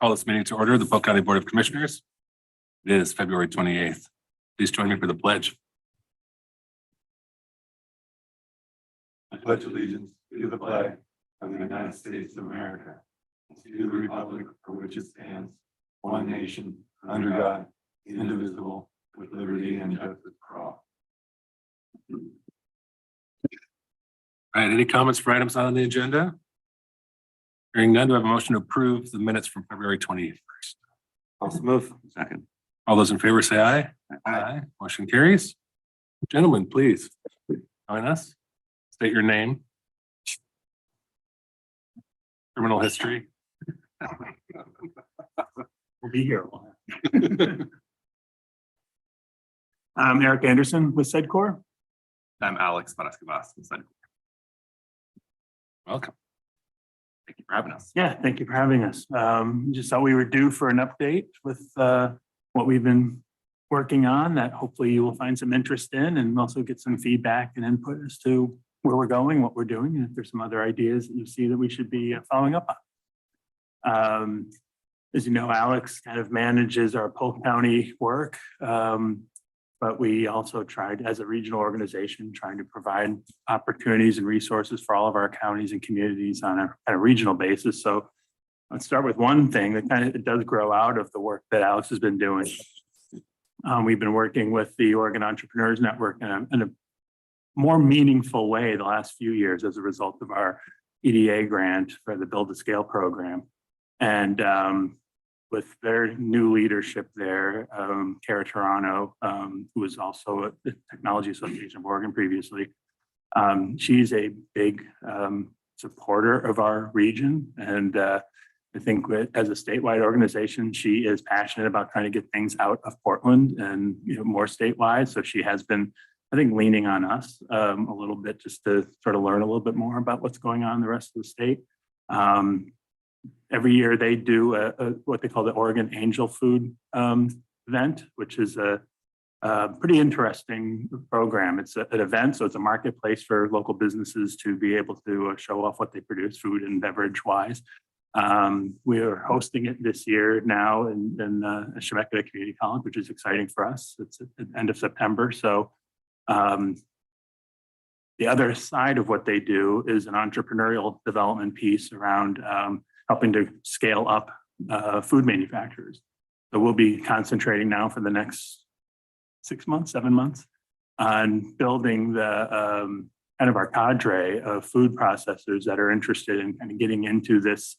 Call this meeting to order, the Polk County Board of Commissioners. It is February 28th. Please join me for the pledge. I pledge allegiance to the flag of the United States of America, and to the republic for which it stands, one nation, under God, indivisible, with liberty and justice for all. All right, any comments for items on the agenda? Hearing none, do I have a motion to approve the minutes from February 21st? Also move. Second. All those in favor say aye. Aye. Motion carries. Gentlemen, please join us. State your name. Criminal history. We'll be here. I'm Eric Anderson with SEDCOR. I'm Alex Parascavas with SEDCOR. Welcome. Thank you for having us. Yeah, thank you for having us. Just thought we were due for an update with what we've been working on that hopefully you will find some interest in, and also get some feedback and input as to where we're going, what we're doing, and if there's some other ideas that you see that we should be following up on. As you know, Alex kind of manages our Polk County work, but we also tried as a regional organization trying to provide opportunities and resources for all of our counties and communities on a regional basis. So let's start with one thing that kind of it does grow out of the work that Alex has been doing. We've been working with the Oregon Entrepreneurs Network in a more meaningful way the last few years as a result of our EDA grant for the Build to Scale program. And with their new leadership there, Kara Toronto, who was also at the Technology Association of Oregon previously, she's a big supporter of our region. And I think as a statewide organization, she is passionate about trying to get things out of Portland and more statewide. So she has been, I think, leaning on us a little bit just to sort of learn a little bit more about what's going on in the rest of the state. Every year they do what they call the Oregon Angel Food event, which is a pretty interesting program. It's an event, so it's a marketplace for local businesses to be able to show off what they produce, food and beverage wise. We are hosting it this year now in Chemeketa Community College, which is exciting for us. It's at the end of September. So the other side of what they do is an entrepreneurial development piece around helping to scale up food manufacturers. So we'll be concentrating now for the next 6 months, 7 months on building the kind of our cadre of food processors that are interested in kind of getting into this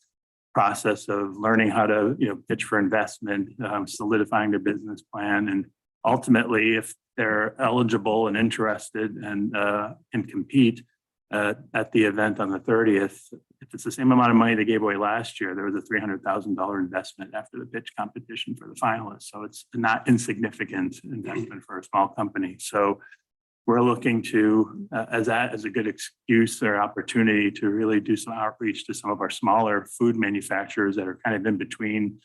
process of learning how to pitch for investment, solidifying their business plan, and ultimately, if they're eligible and interested and can compete at the event on the 30th, if it's the same amount of money they gave away last year, there was a $300,000 investment after the pitch competition for the finalists. So it's not insignificant investment for a small company. So we're looking to, as a good excuse or opportunity to really do some outreach to some of our smaller food manufacturers that are kind of in between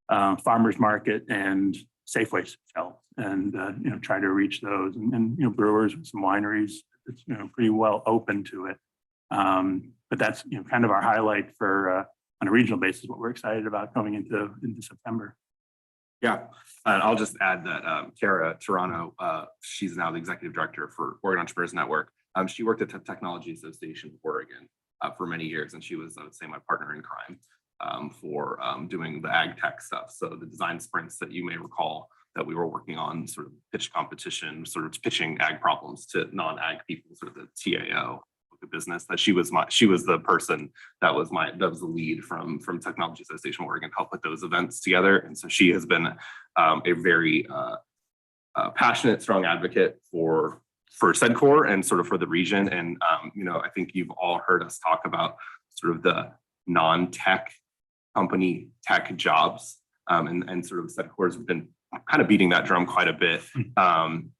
farmers market and Safeway shelves, and try to reach those and brewers and some wineries. It's pretty well open to it, but that's kind of our highlight for on a regional basis. What we're excited about coming into September. Yeah, and I'll just add that Kara Toronto, she's now the executive director for Oregon Entrepreneurs Network. She worked at the Technology Association of Oregon for many years, and she was, I would say, my partner in crime for doing the ag tech stuff. So the design sprints that you may recall that we were working on, sort of pitch competition, sort of pitching ag problems to non-ag people, sort of the TAO of the business. That she was the person that was the lead from Technology Association of Oregon to help put those events together. And so she has been a very passionate, strong advocate for SEDCOR and sort of for the region. And I think you've all heard us talk about sort of the non-tech company tech jobs, and sort of SEDCOR has been kind of beating that drum quite a bit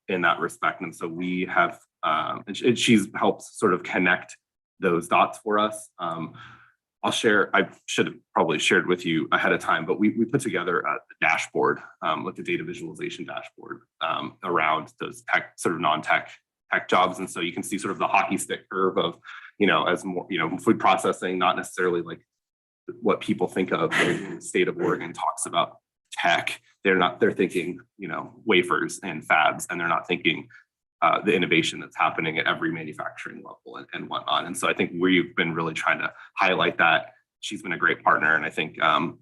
in that respect. And so we have, and she's helped sort of connect those dots for us. I'll share, I should have probably shared with you ahead of time, but we put together a dashboard, like a data visualization dashboard around those tech, sort of non-tech tech jobs. And so you can see sort of the hockey stick curve of, as more, food processing, not necessarily like what people think of when the state of Oregon talks about tech. They're thinking, wafers and fabs, and they're not thinking the innovation that's happening at every manufacturing level and whatnot. And so I think we've been really trying to highlight that. She's been a great partner, and I think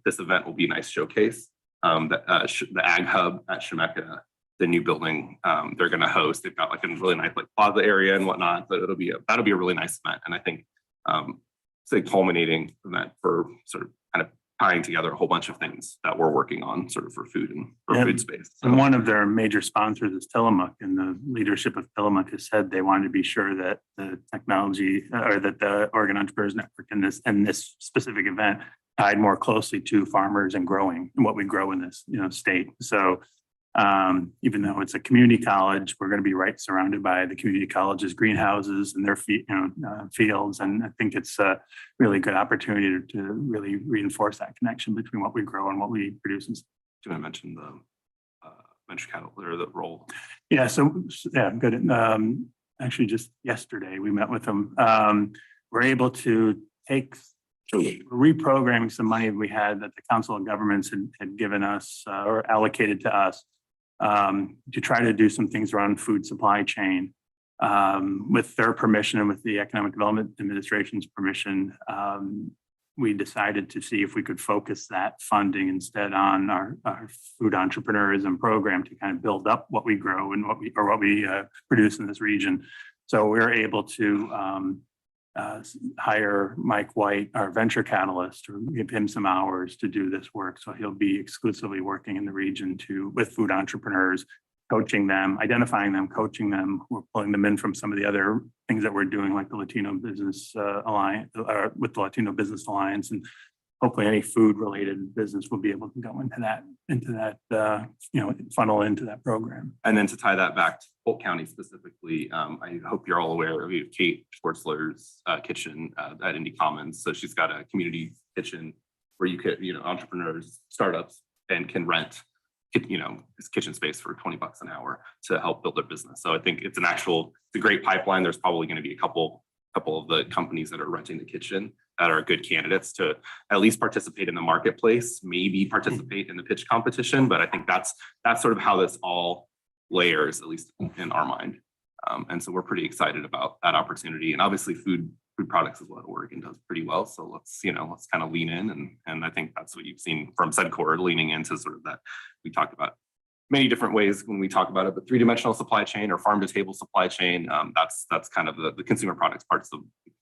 this event will be a nice showcase. The Ag Hub at Chemeketa, the new building they're going to host. They've got like a really nice plaza area and whatnot, but that'll be a really nice event. And I think it's a culminating event for sort of kind of tying together a whole bunch of things that we're working on sort of for food and food space. So, and one of their major sponsors is Tillamook, and the leadership of Tillamook has said they wanted to be sure that the technology or that the Oregon Entrepreneurs Network in this specific event tied more closely to farmers and growing and what we grow in this state. So even though it's a community college, we're going to be right surrounded by the community college's greenhouses and their fields. And I think it's a really good opportunity to really reinforce that connection between what we grow and what we produce. do you want to mention the venture capital or the role? Yeah, good. Actually, just yesterday we met with them. We're able to take reprogramming some money we had that the Council of Governments had given us or allocated to us to try to do some things around food supply chain. With their permission and with the Economic Development Administration's permission, we decided to see if we could focus that funding instead on our food entrepreneurism program to kind of build up what we grow and what we produce in this region. So we're able to hire Mike White, our venture catalyst, or give him some hours to do this work. So he'll be exclusively working in the region with food entrepreneurs, coaching them, identifying them, coaching them. We're pulling them in from some of the other things that we're doing, like the Latino Business Alliance, with the Latino Business Alliance, and hopefully any food-related business will be able to go into that funnel into that program. And then to tie that back to Polk County specifically, I hope you're all aware of Kate Schwartzler's kitchen at Indy Commons. So she's got a community kitchen where you could, entrepreneurs, startups, and can rent, this kitchen space for $20 an hour to help build their business. So I think it's a great pipeline. There's probably going to be a couple of the companies that are renting the kitchen that are good candidates to at least participate in the marketplace, maybe participate in the pitch competition. But I think that's sort of how this all layers, at least in our mind. And so we're pretty excited about that opportunity. And obviously food products is what Oregon does pretty well. So let's kind of lean in. And I think that's what you've seen from SEDCOR, leaning into sort of that. We talked about many different ways when we talk about it, but three-dimensional supply chain or farm-to-table supply chain, that's kind of the consumer products parts of,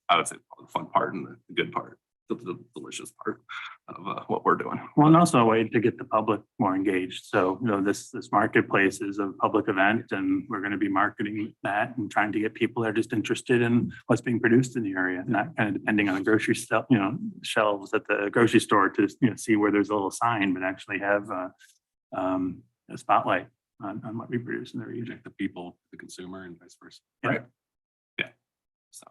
I would say, the fun part and the good part, the delicious part of what we're doing. Well, and also a way to get the public more engaged. So, this marketplace is a public event, and we're going to be marketing that and trying to get people that are just interested in what's being produced in the area, not kind of depending on the grocery stuff, shelves at the grocery store to see where there's a little sign, but actually have a spotlight on what we produce in the region. Connect the people, the consumer, and vice versa. Right. Yeah. So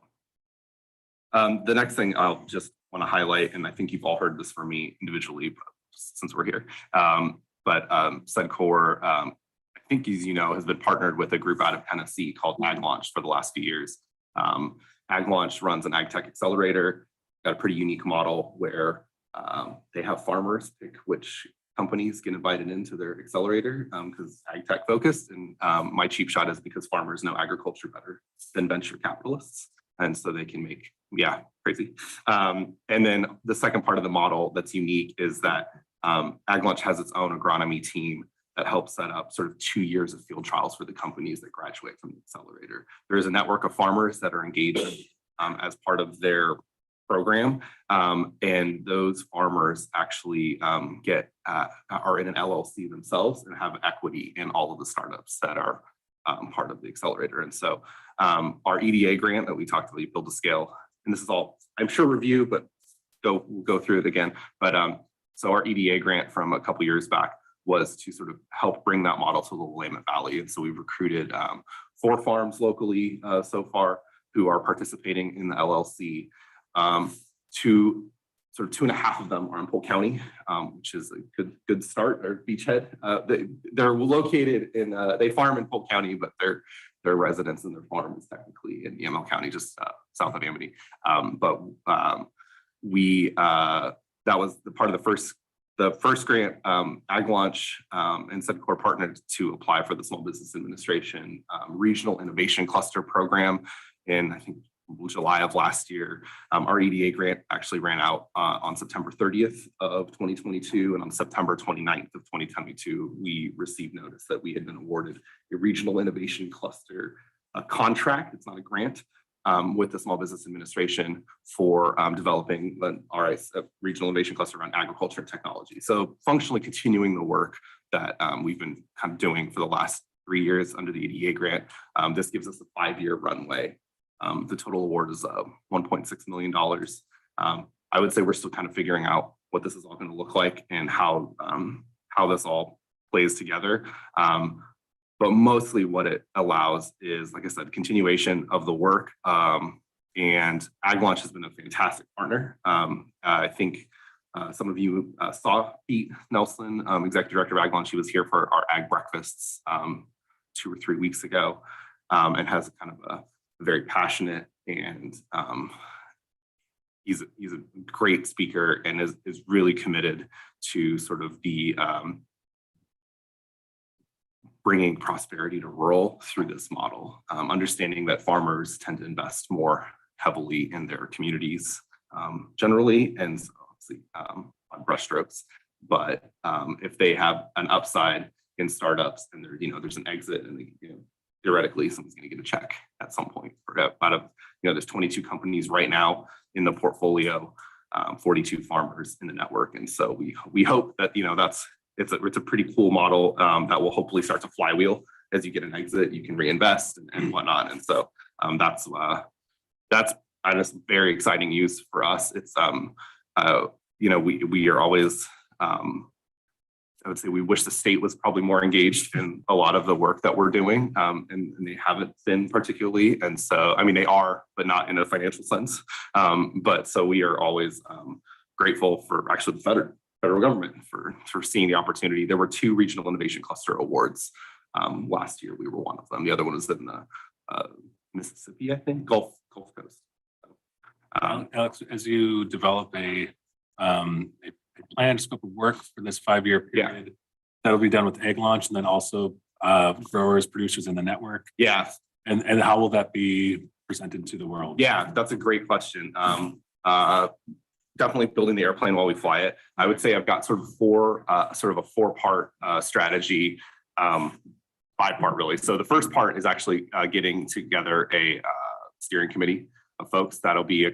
the next thing I'll just want to highlight, and I think you've all heard this from me individually, but since we're here, but SEDCOR, I think, as you know, has been partnered with a group out of Tennessee called Ag Launch for the last few years. Ag Launch runs an ag tech accelerator, got a pretty unique model where they have farmers pick which companies get invited into their accelerator because ag tech focused. And my cheap shot is because farmers know agriculture better than venture capitalists. And so they can make, crazy. And then the second part of the model that's unique is that Ag Launch has its own agronomy team that helps set up sort of 2 years of field trials for the companies that graduate from the accelerator. There is a network of farmers that are engaged as part of their program. And those farmers actually are in an LLC themselves and have equity in all of the startups that are part of the accelerator. And so our EDA grant that we talked about, Build to Scale, and this is all, I'm sure, review, but we'll go through it again. But so our EDA grant from a couple years back was to sort of help bring that model to the Willamette Valley. And so we've recruited 4 farms locally so far who are participating in the LLC. 2.5 of them are in Polk County, which is a good start, or beachhead. They're located in, they farm in Polk County, but their residence and their farm is technically in EML County, just south of Amity. But we that was the part of the first grant. Ag Launch and Sedcor partnered to apply for the Small Business Administration Regional Innovation Cluster Program in, I think, July of last year. Our EDA grant actually ran out on September 30th of 2022, and on September 29th of 2022, we received notice that we had been awarded a Regional Innovation Cluster contract. It's not a grant, with the Small Business Administration for developing an Regional Innovation Cluster around agriculture and technology. So functionally continuing the work that we've been kind of doing for the last 3 years under the EDA grant. This gives us a 5-year runway. The total award is $1.6 million. I would say we're still kind of figuring out what this is all going to look like and how this all plays together. But mostly what it allows is, like I said, continuation of the work. And Ag Launch has been a fantastic partner. I think some of you saw Pete Nelson, Executive Director of Ag Launch. He was here for our Ag Breakfasts 2 or 3 weeks ago, and has kind of a very passionate and he's a great speaker and is really committed to sort of the bringing prosperity to rural through this model, understanding that farmers tend to invest more heavily in their communities generally, and so obviously on brushstrokes. But if they have an upside in startups, and there's an exit, and theoretically someone's going to get a check at some point. Out of there's 22 companies right now in the portfolio, 42 farmers in the network, and so we hope that it's a pretty cool model that will hopefully start to flywheel. As you get an exit, you can reinvest and whatnot, and so that's very exciting news for us. It's we are always I would say we wish the state was probably more engaged in a lot of the work that we're doing, and they haven't been particularly. And so, I mean, they are, but not in a financial sense. But so we are always grateful for actually the federal government for seeing the opportunity. There were 2 Regional Innovation Cluster Awards last year. We were one of them. The other one was in the Mississippi, I think, Gulf Coast. Alex, as you develop a planned scope of work for this 5-year period, that'll be done with Ag Launch, and then also growers, producers in the network. Yeah. And how will that be presented to the world? Yeah, that's a great question. Definitely building the airplane while we fly it. I would say I've got sort of a 4-part strategy, 5-part really. So the first part is actually getting together a steering committee of folks that'll be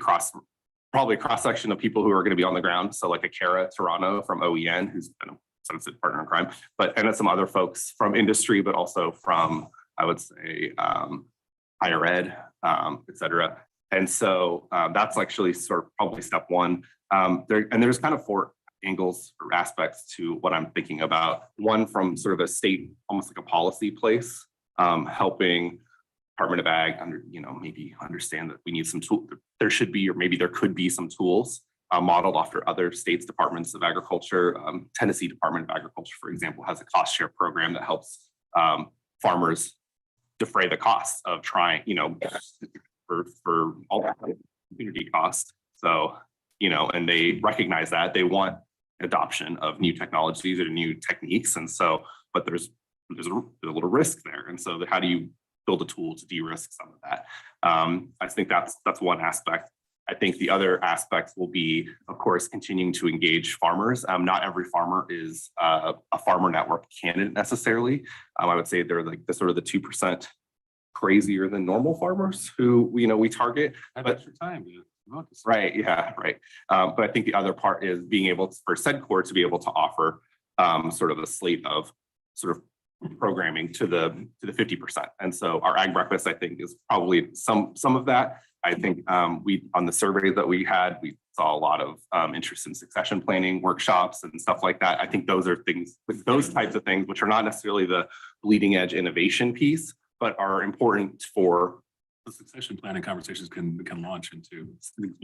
probably a cross-section of people who are going to be on the ground. So like a Kara Toronto from OEN, who's been a sensitive partner in crime, and then some other folks from industry, but also from, I would say, higher ed, et cetera. And so that's actually sort of probably step one. There's kind of 4 angles or aspects to what I'm thinking about. One from sort of a state, almost like a policy place, helping Department of Ag maybe understand that we need some tools. There should be, or maybe there could be some tools modeled after other states' departments of agriculture. Tennessee Department of Agriculture, for example, has a cost share program that helps farmers defray the costs of trying, for all the community costs. So, and they recognize that they want adoption of new technologies or new techniques. And so, but there's a little risk there. And so how do you build a tool to de-risk some of that? I think that's one aspect. I think the other aspect will be, of course, continuing to engage farmers. Not every farmer is a farmer network candidate necessarily. I would say they're like the 2% crazier than normal farmers who we target. Have extra time. Right. Yeah. Right. But I think the other part is being able for Sedcor to be able to offer sort of a slate of sort of programming to the 50%. And so our Ag Breakfast, I think, is probably some of that. I think on the survey that we had, we saw a lot of interest in succession planning workshops and stuff like that. I think those are things, those types of things, which are not necessarily the bleeding edge innovation piece, but are important for the succession planning conversations can launch into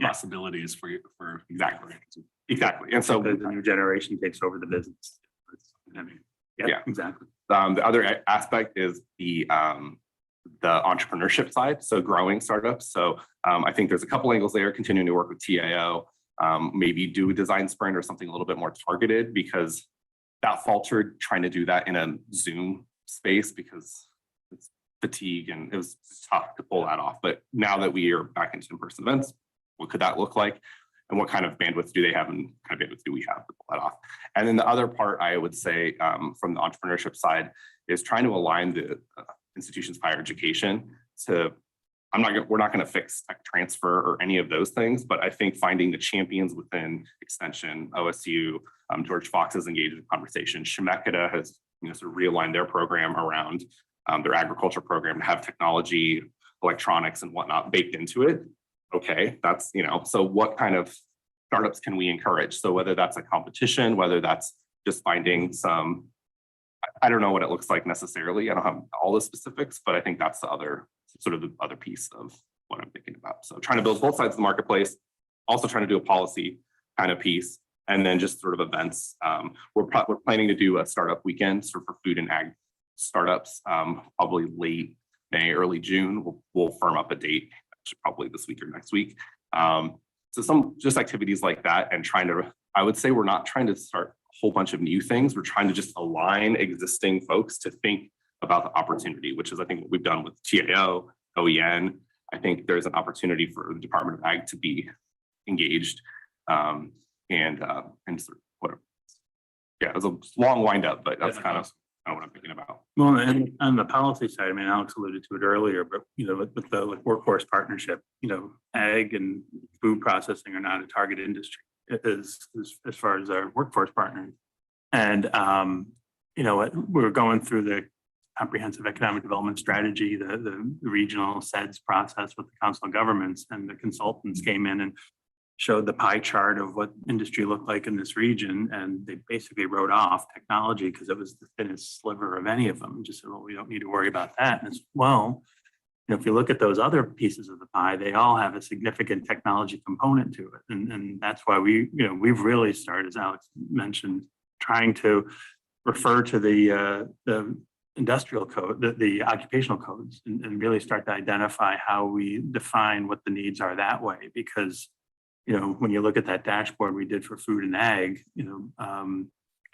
possibilities for exactly. And so the new generation takes over the business. Yeah, exactly. The other aspect is the entrepreneurship side, so growing startups. So I think there's a couple angles there, continuing to work with TIO, maybe do a design sprint or something a little bit more targeted, because that faltered trying to do that in a Zoom space because it's fatigue and it was tough to pull that off. But now that we are back into in-person events, what could that look like? And what kind of bandwidth do they have and kind of bandwidth do we have to pull that off? And then the other part I would say from the entrepreneurship side is trying to align the institutions of higher education to, we're not going to fix tech transfer or any of those things, but I think finding the champions within Extension, OSU, George Fox has engaged in conversation. Chemeketa has sort of realigned their program around their agriculture program to have technology, electronics and whatnot baked into it. Okay, that's, so what kind of startups can we encourage? So whether that's a competition, whether that's just finding some, I don't know what it looks like necessarily. I don't have all the specifics, but I think that's the other piece of what I'm thinking about. So trying to build both sides of the marketplace, also trying to do a policy kind of piece, and then just sort of events. We're planning to do a startup weekend sort of for food and ag startups, probably late May, early June. We'll firm up a date, probably this week or next week. So some just activities like that, and I would say we're not trying to start a whole bunch of new things. We're trying to just align existing folks to think about the opportunity, which is I think what we've done with TAO, OEN. I think there's an opportunity for the Department of Ag to be engaged and sort of whatever. Yeah, it was a long wind up, but that's kind of what I'm thinking about. Well, and on the policy side, I mean, Alex alluded to it earlier, but with the workforce partnership, ag and food processing are not a target industry as far as our workforce partners. And we're going through the comprehensive economic development strategy, the regional SEDS process with the council of governments, and the consultants came in and showed the pie chart of what industry looked like in this region. And they basically wrote off technology because it was the thinnest sliver of any of them. Just said, well, we don't need to worry about that. And it's, well, if you look at those other pieces of the pie, they all have a significant technology component to it. And that's why we've really started, as Alex mentioned, trying to refer to the industrial code, the occupational codes, and really start to identify how we define what the needs are that way. Because when you look at that dashboard we did for food and ag,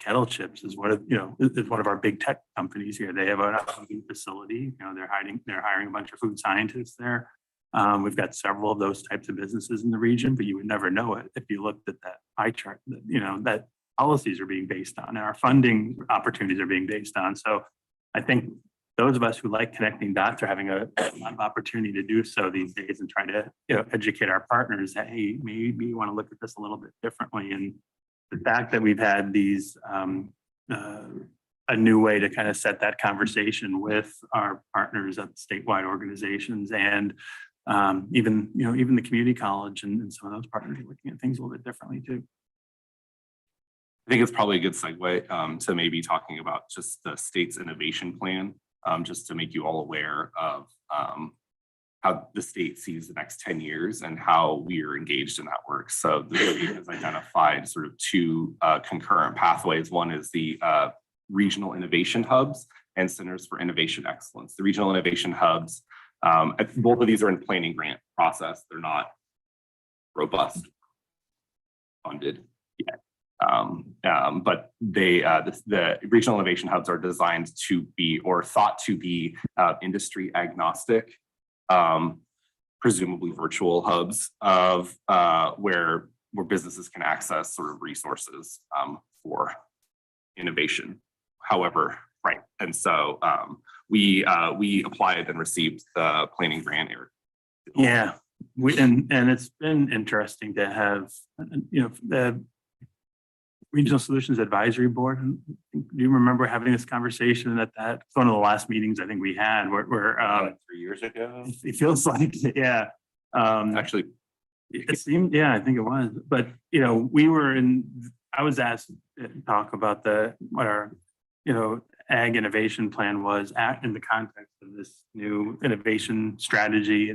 Kettle Chips is one of our big tech companies here. They have an R&D facility. They're hiring a bunch of food scientists there. We've got several of those types of businesses in the region, but you would never know it if you looked at that pie chart. That policies are being based on, and our funding opportunities are being based on. So I think those of us who like connecting dots are having a lot of opportunity to do so these days, and trying to educate our partners that, hey, maybe you want to look at this a little bit differently. And the fact that we've had these a new way to kind of set that conversation with our partners at statewide organizations, and even the community college and some of those partners are looking at things a little bit differently too. I think it's probably a good segue to maybe talking about just the state's innovation plan, just to make you all aware of how the state sees the next 10 years and how we are engaged in that work. So the state has identified sort of two concurrent pathways. One is the regional innovation hubs and centers for innovation excellence. The regional innovation hubs, both of these are in planning grant process. They're not robust funded yet. But the regional innovation hubs are designed to be, or thought to be, industry agnostic, presumably virtual hubs of where businesses can access sort of resources for innovation. However, right, and so we applied and received the planning grant. Yeah, and it's been interesting to have the Regional Solutions Advisory Board. Do you remember having this conversation at that? It's one of the last meetings I think we had where 3 years ago. It feels like, yeah. Actually, it seemed, yeah, I think it was. But I was asked to talk about what our ag innovation plan was in the context of this new innovation strategy,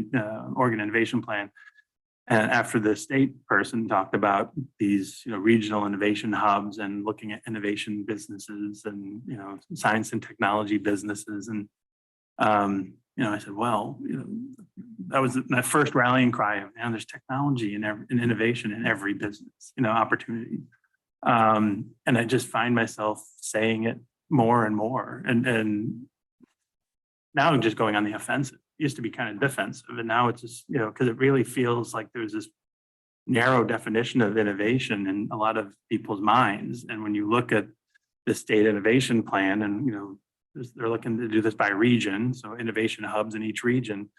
Oregon innovation plan. And after the state person talked about these, regional innovation hubs and looking at innovation businesses and, science and technology businesses. And, I said, well, that was my first rallying cry of, man, there's technology and innovation in every business, opportunity. And I just find myself saying it more and more. And now I'm just going on the offensive. It used to be kind of defensive, and now it's just, because it really feels like there's this narrow definition of innovation in a lot of people's minds. And when you look at the state innovation plan, and they're looking to do this by region, so innovation hubs in each region.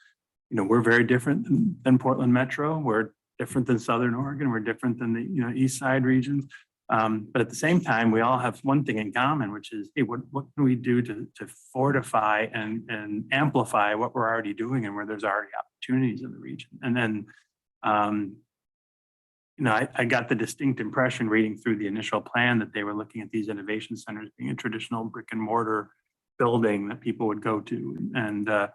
We're very different than Portland Metro. We're different than Southern Oregon. We're different than the East Side regions. But at the same time, we all have one thing in common, which is, hey, what can we do to fortify and amplify what we're already doing and where there's already opportunities in the region? And then, I got the distinct impression reading through the initial plan that they were looking at these innovation centers being a traditional brick and mortar building that people would go to. And I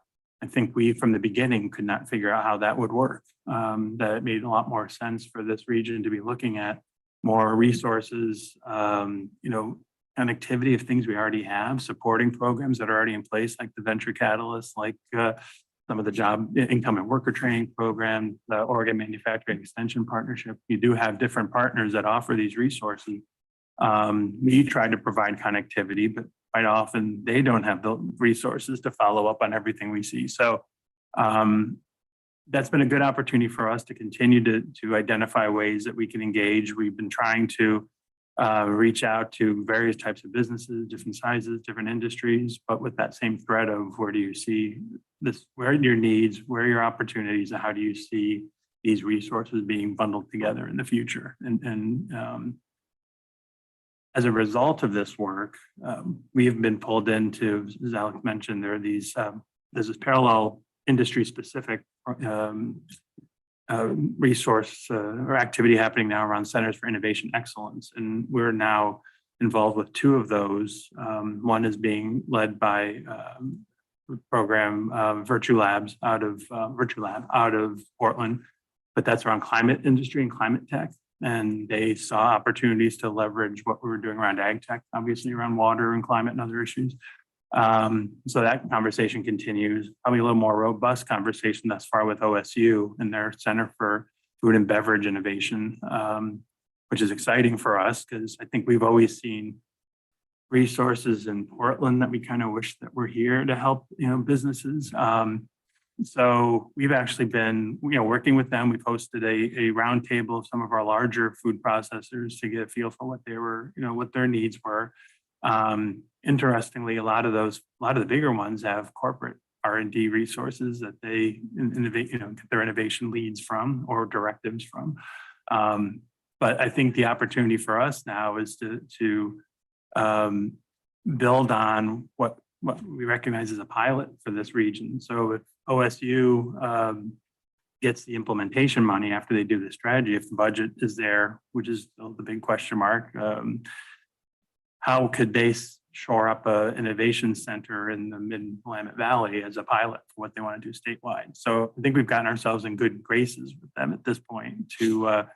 think we, from the beginning, could not figure out how that would work. That it made a lot more sense for this region to be looking at more resources, connectivity of things we already have, supporting programs that are already in place, like the Venture Catalyst, like some of the job income and worker training program, the Oregon Manufacturing Extension Partnership. You do have different partners that offer these resources. We try to provide connectivity, but quite often they don't have the resources to follow up on everything we see. So that's been a good opportunity for us to continue to identify ways that we can engage. We've been trying to reach out to various types of businesses, different sizes, different industries, but with that same thread of where do you see this, where are your needs, where are your opportunities, and how do you see these resources being bundled together in the future? And as a result of this work, we have been pulled into, as Alex mentioned, there are these, there's this parallel industry-specific resource or activity happening now around Centers for Innovation Excellence. And we're now involved with two of those. One is being led by program Virtue Lab out of Portland, but that's around climate industry and climate tech. And they saw opportunities to leverage what we were doing around ag tech, obviously around water and climate and other issues. So that conversation continues, probably a little more robust conversation thus far with OSU and their Center for Food and Beverage Innovation, which is exciting for us because I think we've always seen resources in Portland that we kind of wish that were here to help, businesses. So we've actually been, working with them. We've hosted a roundtable of some of our larger food processors to get a feel for what they were, what their needs were. Interestingly, a lot of the bigger ones have corporate R&D resources that they innovate, get their innovation leads from or directives from. But I think the opportunity for us now is to build on what we recognize as a pilot for this region. So if OSU gets the implementation money after they do the strategy, if the budget is there, which is still the big question mark, how could they shore up an innovation center in the Mid-Willamette Valley as a pilot for what they want to do statewide? So I think we've gotten ourselves in good graces with them at this point to, and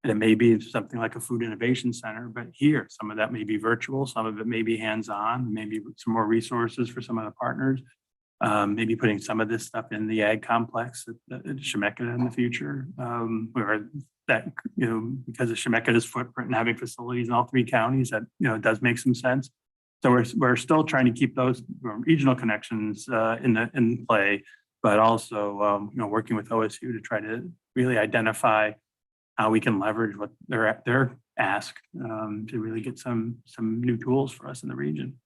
it may be something like a food innovation center, but here, some of that may be virtual, some of it may be hands-on, maybe some more resources for some of the partners, maybe putting some of this stuff in the ag complex at Chemeketa in the future, where that, because of Chemeketa's footprint and having facilities in all three counties, that, it does make some sense. So we're still trying to keep those regional connections in play, but also, working with OSU to try to really identify how we can leverage what they're asked to really get some new tools for us in the region.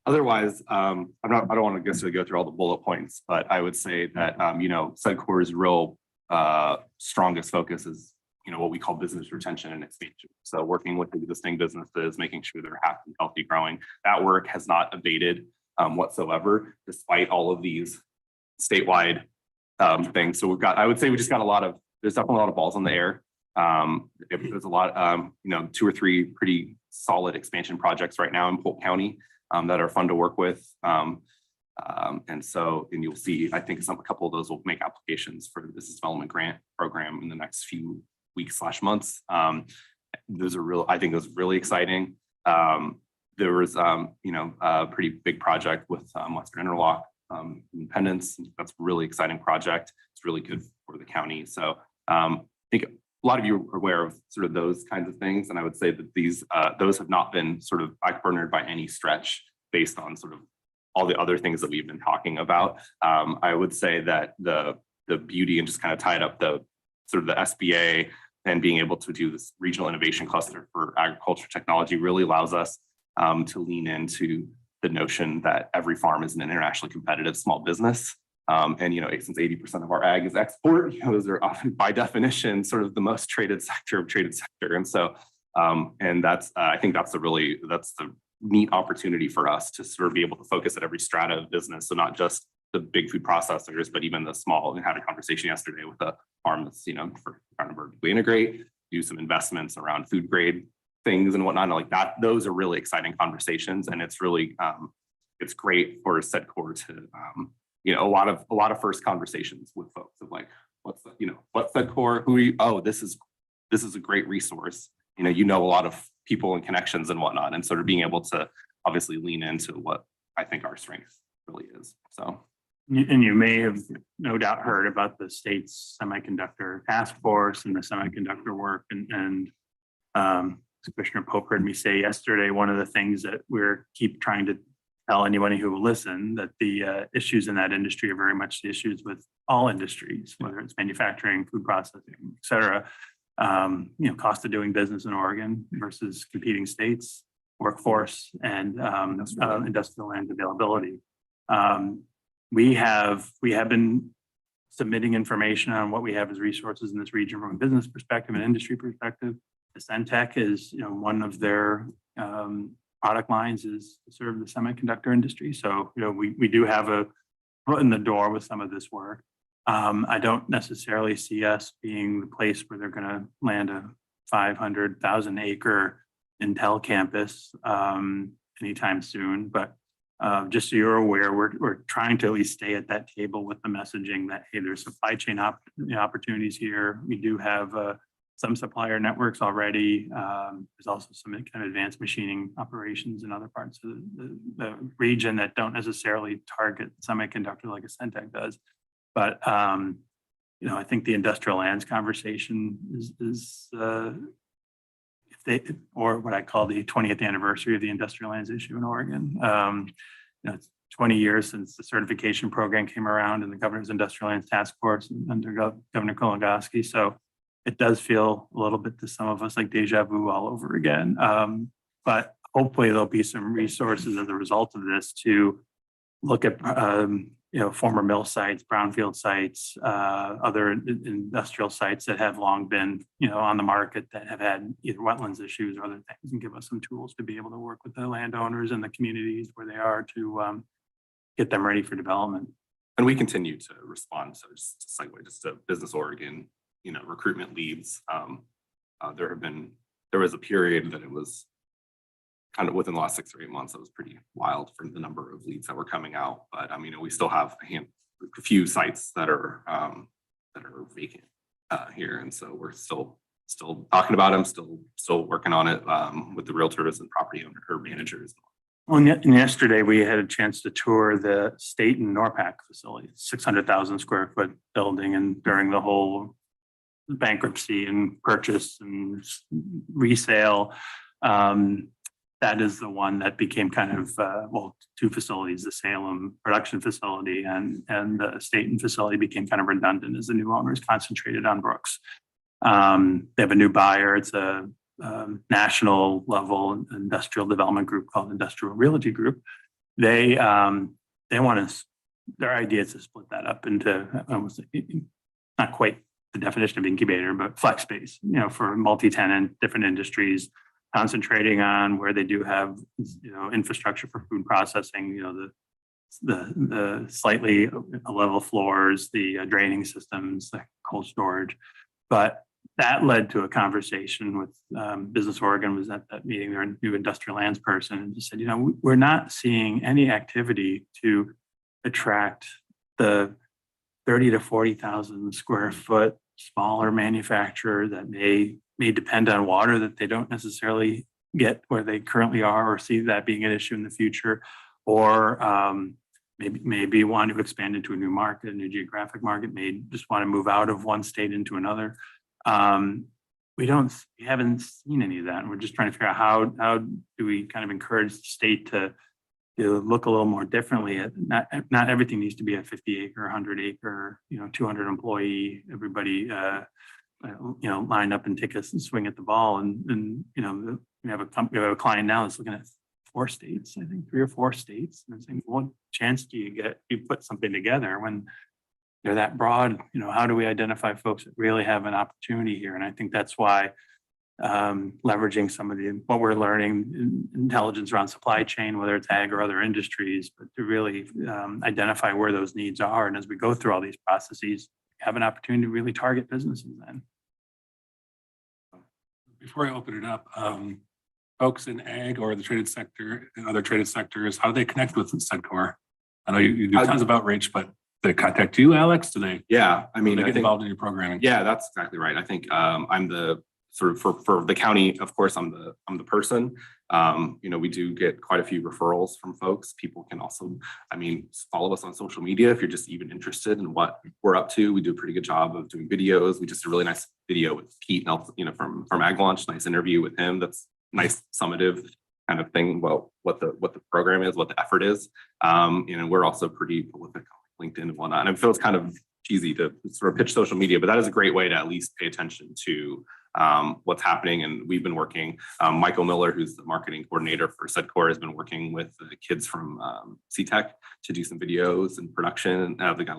Otherwise, I don't want to necessarily go through all the bullet points, but I would say that, Sedcor's real strongest focus is, what we call business retention and expansion. So working with existing businesses, making sure they're happy, healthy, growing. That work has not abated whatsoever, despite all of these statewide things. So I would say we just got there's definitely a lot of balls in the air. There's a lot, 2 or 3 pretty solid expansion projects right now in Polk County that are fun to work with. And you'll see, I think a couple of those will make applications for the business development grant program in the next few weeks/months. I think those are really exciting. There was, a pretty big project with Western Interlock Independence. That's a really exciting project. It's really good for the county. So I think a lot of you are aware of sort of those kinds of things. And I would say that those have not been sort of backburnered by any stretch based on sort of all the other things that we've been talking about. I would say that the beauty and just kind of tied up the sort of the SBA and being able to do this regional innovation cluster for agriculture technology really allows us to lean into the notion that every farm is an internationally competitive small business. And, since 80% of our ag is export, those are often by definition sort of the most traded sector of traded sector. And so, and that's, I think that's the neat opportunity for us to sort of be able to focus at every strata of business. So not just the big food processors, but even the small. We had a conversation yesterday with a farm that's, for trying to vertically integrate, do some investments around food grade things and whatnot like that. Those are really exciting conversations. And it's really, it's great for SEDCOR to, a lot of first conversations with folks of like, what's SEDCOR, this is a great resource. A lot of people and connections and whatnot, and sort of being able to obviously lean into what I think our strength really is. So. And you may have no doubt heard about the state's semiconductor task force and the semiconductor work. And Commissioner Polk heard me say yesterday, one of the things that we're keep trying to tell anyone who will listen, that the issues in that industry are very much the issues with all industries, whether it's manufacturing, food processing, et cetera. Cost of doing business in Oregon versus competing states, workforce, and industrial land availability. We have been submitting information on what we have as resources in this region from a business perspective and industry perspective. The Centec is, one of their product lines is to serve the semiconductor industry. So, we do have a foot in the door with some of this work. I don't necessarily see us being the place where they're going to land a 500,000 acre Intel campus anytime soon, but just so you're aware, we're trying to at least stay at that table with the messaging that, hey, there's supply chain opportunities here. We do have some supplier networks already. There's also some kind of advanced machining operations in other parts of the region that don't necessarily target semiconductor like a Centec does. But I think the industrial lands conversation is or what I call the 20th anniversary of the industrial lands issue in Oregon. It's 20 years since the certification program came around and the governor's industrial lands task force under Governor Kolongoski. So it does feel a little bit to some of us like deja vu all over again. But hopefully there'll be some resources as a result of this to look at former mill sites, brownfield sites, other industrial sites that have long been, on the market that have had either wetlands issues or other things, and give us some tools to be able to work with the landowners and the communities where they are to get them ready for development. And we continue to respond. So just to segue just to Business Oregon, recruitment leads. There was a period that it was kind of within the last 6 or 8 months, that was pretty wild for the number of leads that were coming out. But we still have a few sites that are vacant here, and so we're still talking about them, still working on it with the realtors and property owner or managers. Well, and yesterday we had a chance to tour the state and NORPAC facility, 600,000 square foot building, and during the whole bankruptcy and purchase and resale. That is the one that became kind of, two facilities, the Salem production facility and the Staten facility became kind of redundant as the new owners concentrated on Brooks. They have a new buyer. It's a national level industrial development group called Industrial Realty Group. They want to, their idea is to split that up into almost not quite the definition of incubator, but flex space, for multi-tenant, different industries, concentrating on where they do have, infrastructure for food processing, the slightly level floors, the draining systems, the cold storage. But that led to a conversation with Business Oregon was at that meeting, their new industrial lands person, and just said, we're not seeing any activity to attract the 30 to 40,000 square foot smaller manufacturer that may depend on water that they don't necessarily get where they currently are, or see that being an issue in the future, or maybe want to expand into a new market, a new geographic market, may just want to move out of one state into another. We haven't seen any of that. And we're just trying to figure out how do we kind of encourage the state to look a little more differently at not everything needs to be a 50 acre, 100 acre, 200 employee, everybody, line up and take a swing at the ball. And we have a client now that's looking at 4 states, I think 3 or 4 states. And I'm saying, what chance do you get? You put something together when they're that broad, how do we identify folks that really have an opportunity here? And I think that's why leveraging some of what we're learning, intelligence around supply chain, whether it's ag or other industries, but to really identify where those needs are. And as we go through all these processes, have an opportunity to really target businesses then. Before I open it up, folks in ag or the traded sector and other traded sectors, how do they connect with Sedcor? I know you do tons of outreach, but they contact you, Alex? Do they? Yeah, I mean, they I get think, involved in your programming? yeah, that's exactly right. I think I'm the sort of for the county, of course, I'm the person. We do get quite a few referrals from folks. People can also, follow us on social media if you're just even interested in what we're up to. We do a pretty good job of doing videos. We just did a really nice video with Pete, from Ag Launch, nice interview with him. That's nice summative kind of thing about what the program is, what the effort is. We're also pretty prolific on LinkedIn and whatnot. And it feels kind of cheesy to sort of pitch social media, but that is a great way to at least pay attention to what's happening. And we've been working, Michael Miller, who's the marketing coordinator for Sedcor, has been working with the kids from CTech to do some videos and production. And they got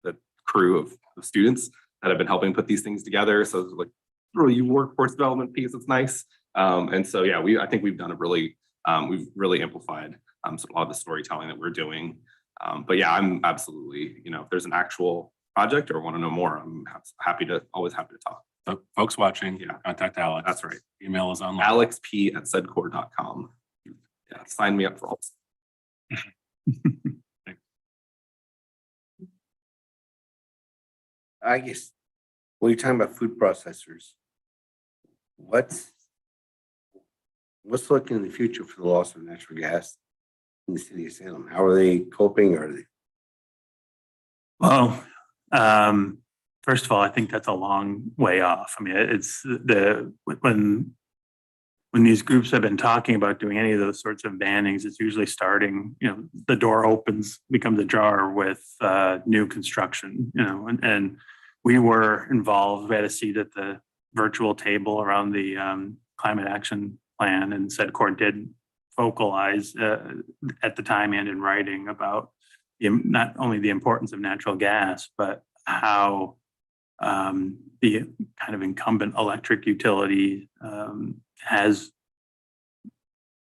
the crew of students that have been helping put these things together. So it's like really workforce development piece. It's nice. And so, yeah, I think we've done we've really amplified a lot of the storytelling that we're doing. But yeah, I'm absolutely, if there's an actual project or want to know more, I'm always happy to talk. So folks watching, contact Alex. That's right. Email is online. alexp@sedcor.com. Yeah, sign me up for all. I guess when you're talking about food processors, what's looking in the future for the loss of natural gas in the city of Salem? How are they coping? Are they? Well, first of all, I think that's a long way off. I mean, it's when these groups have been talking about doing any of those sorts of bannings, it's usually starting, the door opens, becomes ajar with new construction, and we were involved. We had a seat at the virtual table around the climate action plan, and Sedcor did vocalize at the time and in writing about not only the importance of natural gas, but how the kind of incumbent electric utility has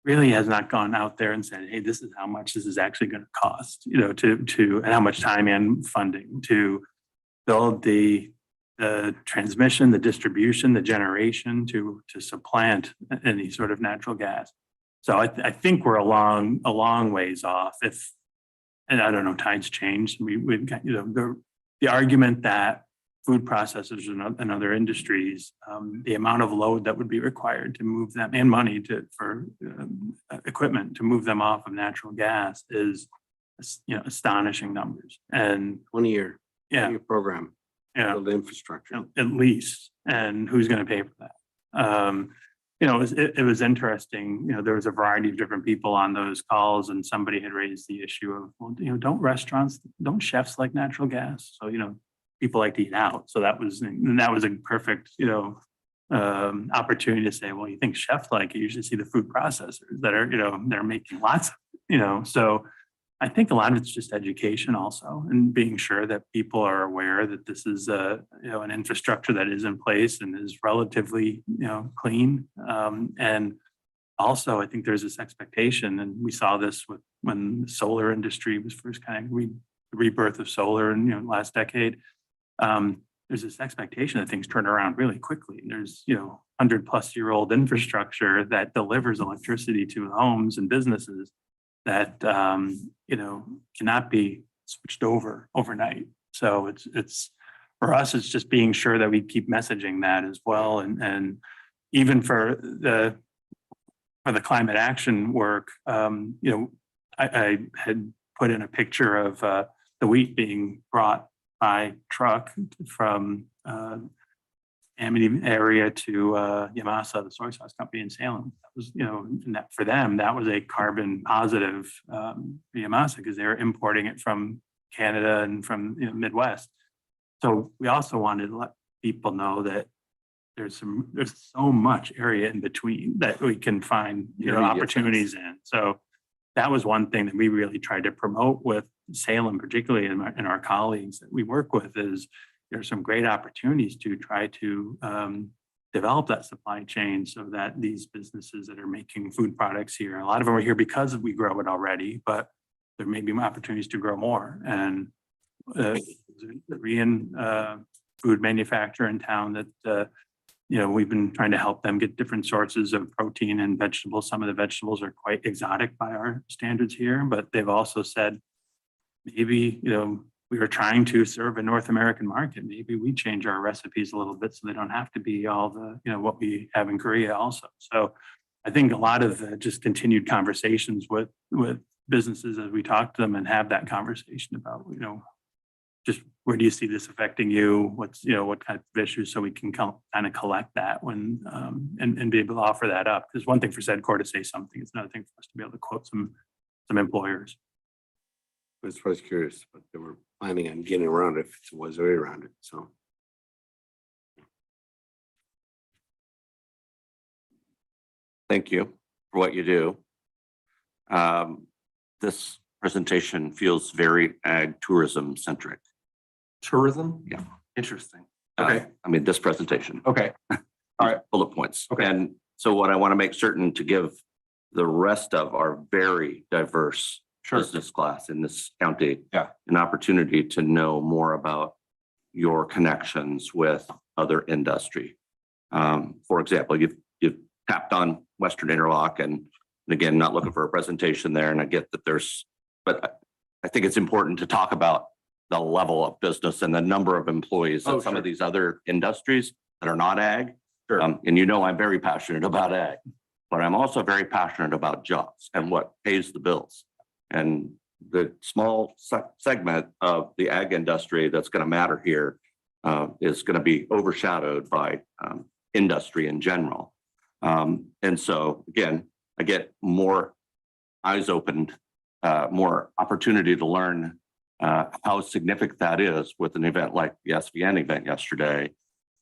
not gone out there and said, hey, this is how much this is actually going to cost, and how much time and funding to build the transmission, the distribution, the generation to supplant any sort of natural gas. So I think we're a long ways off. And I don't know, tides change. We've got, the argument that food processors and other industries, the amount of load that would be required to move them and money for equipment to move them off of natural gas is, astonishing numbers. And 20-year program, yeah, build infrastructure. at least, and who's going to pay for that? It was interesting. There was a variety of different people on those calls, and somebody had raised the issue of, well, don't chefs like natural gas? So, people like to eat out. So that was a perfect, opportunity to say, well, you think chefs like it? You should see the food processors that are, they're making lots of, so I think a lot of it's just education also, and being sure that people are aware that this is an infrastructure that is in place and is relatively, clean. And also, I think there's this expectation, and we saw this when the solar industry was first kind of the rebirth of solar in last decade. There's this expectation that things turn around really quickly. There's 100-plus-year-old infrastructure that delivers electricity to homes and businesses that cannot be switched over overnight. So it's for us, it's just being sure that we keep messaging that as well. And even for the climate action work, I had put in a picture of the wheat being brought by truck from Amity area to Yamasa, the soy sauce company in Salem. That was, and that for them, that was a carbon positive Yamasa because they were importing it from Canada and from Midwest. So we also wanted to let people know that there's so much area in between that we can find opportunities in. So that was one thing that we really tried to promote with Salem, particularly in our colleagues that we work with, is there's some great opportunities to try to develop that supply chain so that these businesses that are making food products here, a lot of them are here because we grow it already, but there may be opportunities to grow more. And the Korean food manufacturer in town that we've been trying to help them get different sources of protein and vegetables. Some of the vegetables are quite exotic by our standards here, but they've also said, maybe, we are trying to serve a North American market. Maybe we change our recipes a little bit so they don't have to be all the, what we have in Korea also. So I think a lot of just continued conversations with businesses as we talk to them and have that conversation about, just where do you see this affecting you? What's, what kind of issues, so we can kind of collect that when, and be able to offer that up. Because one thing for SEDCOR to say something, it's another thing for us to be able to quote some employers. I was curious, but they were planning on getting around it if it was already around it, so. Thank you for what you do. This presentation feels very ag tourism centric. Tourism? Yeah. Interesting. Okay. I mean, this presentation. Okay. All right. Bullet points. Okay. And so what I want to make certain to give the rest of our very diverse business class in this county an opportunity to know more about your connections with other industry. For example, you've tapped on Western Interlock, and again, not looking for a presentation there, and I get that but I think it's important to talk about the level of business and the number of employees in some of these other industries that are not ag. Sure. And I'm very passionate about ag, but I'm also very passionate about jobs and what pays the bills. And the small segment of the ag industry that's going to matter here is going to be overshadowed by industry in general. And so again, I get more eyes opened, more opportunity to learn how significant that is with an event like the SVN event yesterday.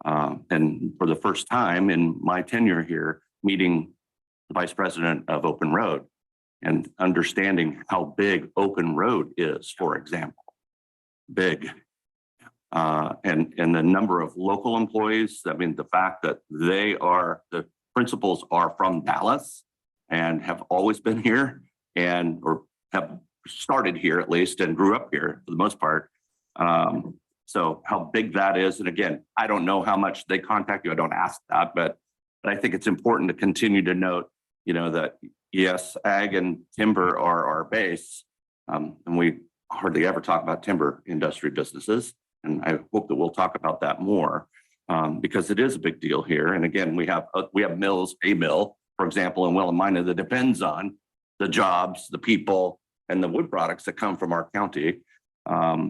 And for the first time in my tenure here, meeting the vice president of Open Road and understanding how big Open Road is, for example, big. And the number of local employees, I mean, the fact that the principals are from Dallas and have always been here or have started here at least and grew up here for the most part. So how big that is. And again, I don't know how much they contact you. I don't ask that, but I think it's important to continue to note, that yes, ag and timber are our base. And we hardly ever talk about timber industry businesses. And I hope that we'll talk about that more because it is a big deal here. And again, we have mills, a mill, for example, in Willamina that depends on the jobs, the people, and the wood products that come from our county.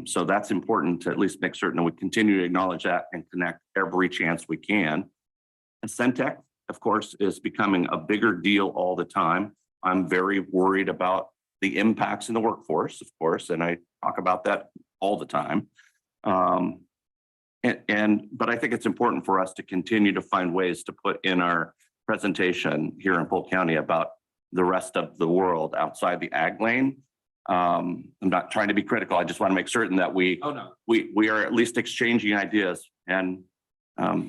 So that's important to at least make certain that we continue to acknowledge that and connect every chance we can. And Centec, of course, is becoming a bigger deal all the time. I'm very worried about the impacts in the workforce, of course, and I talk about that all the time. But I think it's important for us to continue to find ways to put in our presentation here in Polk County about the rest of the world outside the ag lane. I'm not trying to be critical. I just want to make certain that we are at least exchanging ideas, and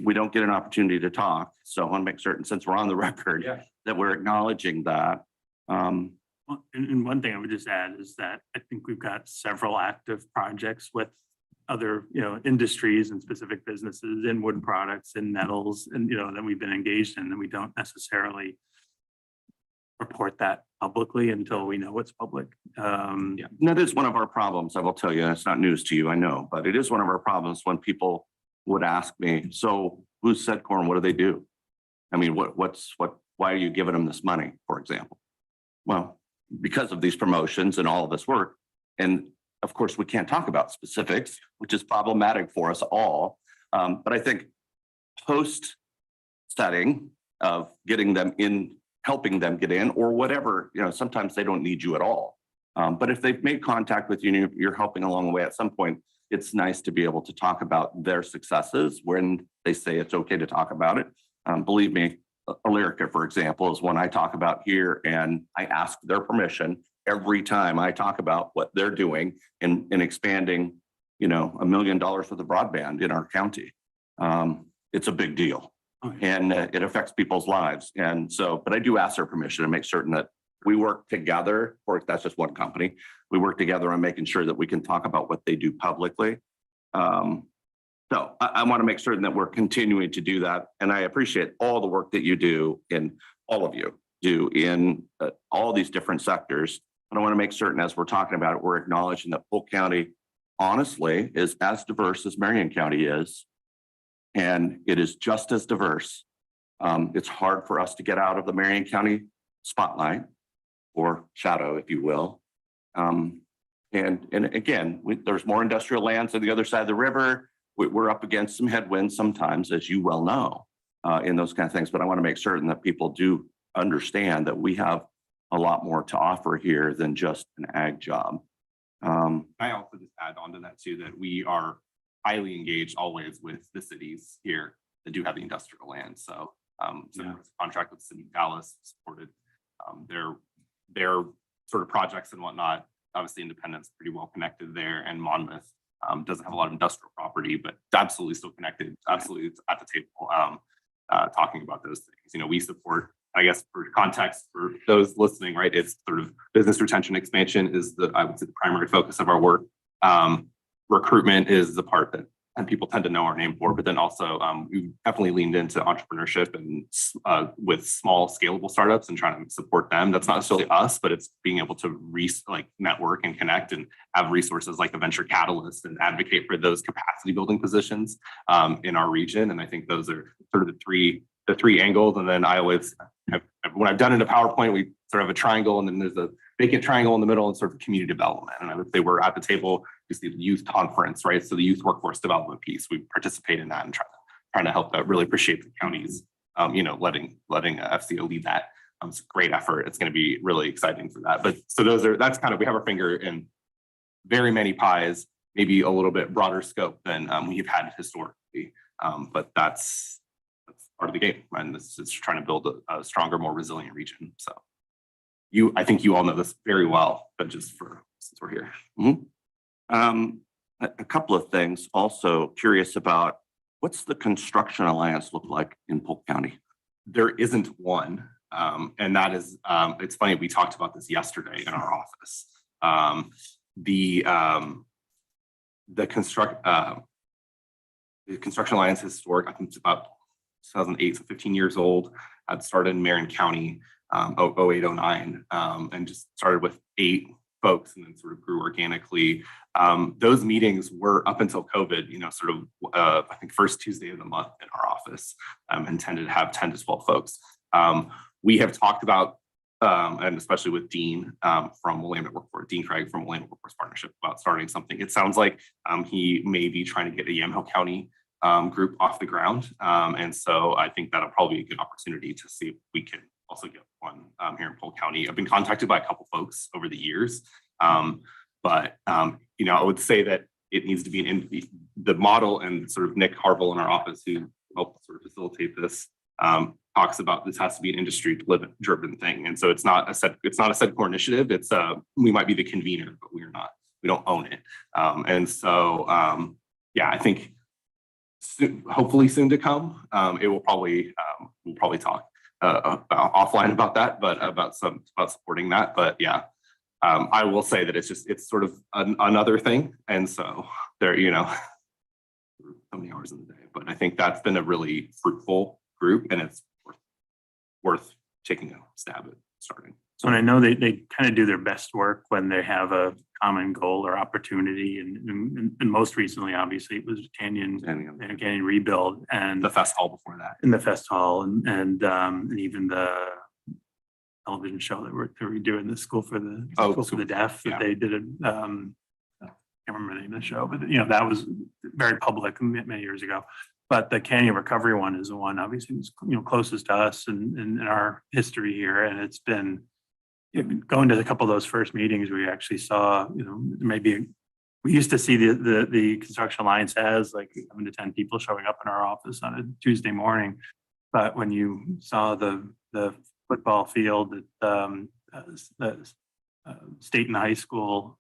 we don't get an opportunity to talk. So I want to make certain, since we're on the record, that we're acknowledging that. And one thing I would just add is that I think we've got several active projects with other, industries and specific businesses in wood products and metals and, that we've been engaged in, and we don't necessarily report that publicly until we know it's public. And that is one of our problems. I will tell you, it's not news to you, I know, but it is one of our problems when people would ask me, so who's SEDCOR and what do they do? I mean, why are you giving them this money, for example? Well, because of these promotions and all of this work, And of course, we can't talk about specifics, which is problematic for us all. But I think post setting of getting them in, helping them get in or whatever, sometimes they don't need you at all. But if they've made contact with you and you're helping along the way at some point, it's nice to be able to talk about their successes when they say it's okay to talk about it. Believe me, Alerica, for example, is one I talk about here, and I ask their permission every time I talk about what they're doing in expanding, $1 million worth of broadband in our county. It's a big deal and it affects people's lives. And so, but I do ask their permission to make certain that we work together, or that's just one company. We work together on making sure that we can talk about what they do publicly. So I want to make certain that we're continuing to do that. And I appreciate all the work that you do, and all of you do in all these different sectors. But I want to make certain as we're talking about it, we're acknowledging that Polk County, honestly, is as diverse as Marion County is. And it is just as diverse. It's hard for us to get out of the Marion County spotlight or shadow, if you will. And again, there's more industrial lands on the other side of the river. We're up against some headwinds sometimes, as you well know, in those kind of things. But I want to make certain that people do understand that we have a lot more to offer here than just an ag job. I also just add on to that too, that we are highly engaged always with the cities here that do have the industrial land. So contract with the city of Dallas supported their sort of projects and whatnot. Obviously, Independence pretty well connected there, and Monmouth doesn't have a lot of industrial property, but absolutely still connected. Absolutely at the table talking about those things. We support, I guess, for context for those listening, right? It's sort of business retention expansion is I would say the primary focus of our work. Recruitment is the part that and people tend to know our name for, but then also we definitely leaned into entrepreneurship and with small scalable startups and trying to support them. That's not necessarily us, but it's being able to network and connect and have resources like a venture catalyst and advocate for those capacity building positions in our region. And I think those are sort of the three angles. And then I always when I've done it in a PowerPoint, we sort of have a triangle, and then there's a vacant triangle in the middle and sort of community development. And I would say we're at the table, just the youth conference, right? So the youth workforce development piece, we participate in that and trying to help that. Really appreciate the counties, letting FCO lead that. It's a great effort. It's going to be really exciting for that. But so that's kind of, we have our finger in very many pies, maybe a little bit broader scope than we've had historically. But that's part of the game, and this is trying to build a stronger, more resilient region. So I think you all know this very well, but just since we're here. Mm-hmm. A couple of things. Also curious about, what's the construction alliance look like in Polk County? There isn't one, and that is it's funny, we talked about this yesterday in our office. The construction alliance is historic. I think it's about 2008, so 15 years old. I'd started in Marion County 08, 09, and just started with 8 folks and then sort of grew organically. Those meetings were up until COVID, I think first Tuesday of the month in our office, and tended to have 10 to 12 folks. We have talked about, and especially with Dean from Willamette Workforce, Dean Craig from Willamette Workforce Partnership, about starting something. It sounds like he may be trying to get a Yamhill County group off the ground. And so I think that'll probably be a good opportunity to see if we can also get one here in Polk County. I've been contacted by a couple folks over the years, but I would say that it needs to be the model, and sort of Nick Harville in our office, who helped sort of facilitate this, talks about this has to be an industry driven thing. And so it's not a set core initiative. It's we might be the convener, but we don't own it. And so I think hopefully soon to come. It will probably we'll probably talk offline about that, but about supporting that. But yeah, I will say that it's sort of another thing. And so there, so many hours in the day. But I think that's been a really fruitful group, and it's worth taking a stab at starting. So, and I know they kind of do their best work when they have a common goal or opportunity, and most recently, obviously, it was Canyon Rebuild and the fest hall before that. In the fest hall, and even the television show that we're doing, the School for the Oh, School for the Deaf, that yeah. they did it. I can't remember the name of the show, but that was very public many years ago. But the Canyon Recovery one is the one obviously was, closest to us and in our history here. And it's been going to a couple of those first meetings, we actually saw, maybe we used to see the Construction Alliance has like 7 to 10 people showing up in our office on a Tuesday morning. But when you saw the football field at State and High School,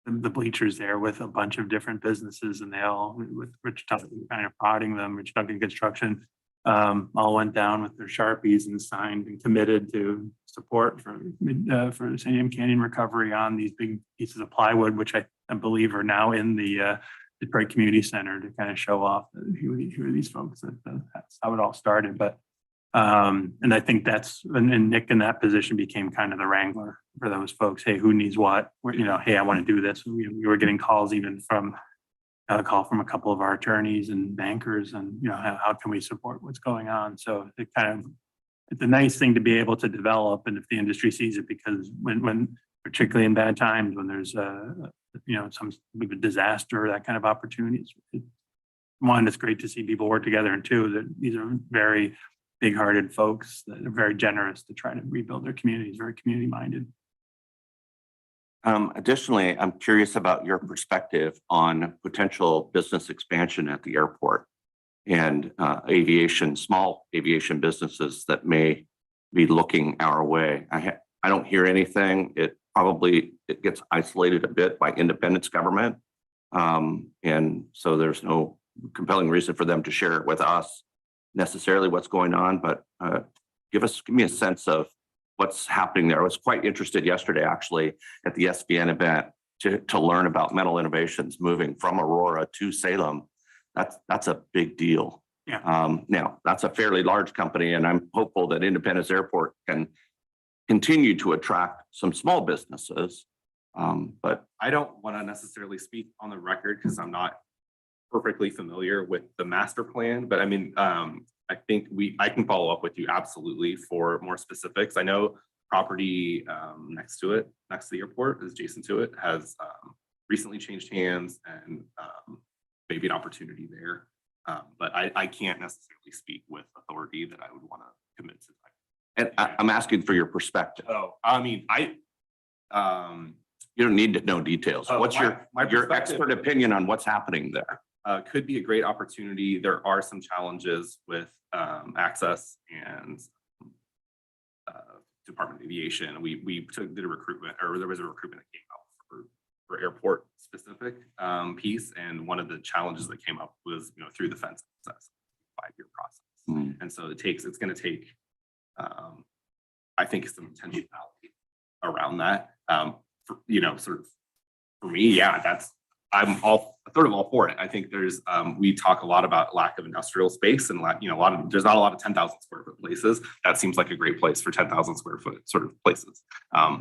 the bleachers there with a bunch of different businesses, and they all, with Rich Duncan kind of prodding them, Rich Duncan Construction, all went down with their Sharpies and signed and committed to support for the Sam Canyon Recovery on these big pieces of plywood, which I believe are now in the Detroit Community Center to kind of show off who are these folks. That's how it all started. But and I think and Nick in that position became kind of the wrangler for those folks. Hey, who needs what? Hey, I want to do this. We were getting calls even from a call from a couple of our attorneys and bankers, and how can we support what's going on? So it's a nice thing to be able to develop, and if the industry sees it, because when particularly in bad times, when there's some big disaster, that kind of opportunities. One, it's great to see people work together, and two, that these are very big-hearted folks that are very generous to try to rebuild their communities, very community-minded. Additionally, I'm curious about your perspective on potential business expansion at the airport and small aviation businesses that may be looking our way. I don't hear anything. It gets isolated a bit by independence government. And so there's no compelling reason for them to share it with us necessarily what's going on, but give me a sense of what's happening there. I was quite interested yesterday, actually, at the SBN event to learn about Metal Innovations moving from Aurora to Salem. That's a big deal. Yeah. Now, that's a fairly large company, and I'm hopeful that Independence Airport can continue to attract some small businesses. But I don't want to necessarily speak on the record because I'm not perfectly familiar with the master plan, but I mean, I think I can follow up with you absolutely for more specifics. I know property next to the airport, is adjacent to it, has recently changed hands, and maybe an opportunity there. But I can't necessarily speak with authority that I would want to commit to that. and I'm asking for your perspective. Oh, I mean, You don't need to know details. Oh, What's my your perspective- expert opinion on what's happening there? could be a great opportunity. There are some challenges with access and Department of Aviation. We did a recruitment, or there was a recruitment that came out for airport specific piece, and one of the challenges that came up was through the fence process, 5-year process. And so it's going to take I think some intentionality around that. Sort of for me, yeah, I'm all for it. I think there's we talk a lot about lack of industrial space, and there's not a lot of 10,000 square foot places. That seems like a great place for 10,000 square foot sort of places.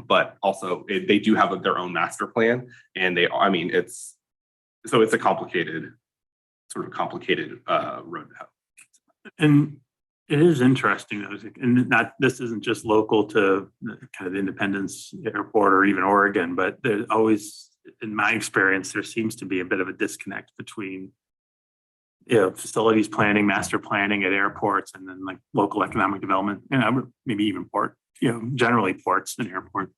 But also they do have their own master plan, and it's a complicated road to hoe. And it is interesting though, and this isn't just local to kind of Independence Airport or even Oregon, but there's always, in my experience, there seems to be a bit of a disconnect between facilities planning, master planning at airports, and then like local economic development, and maybe even generally ports and airports.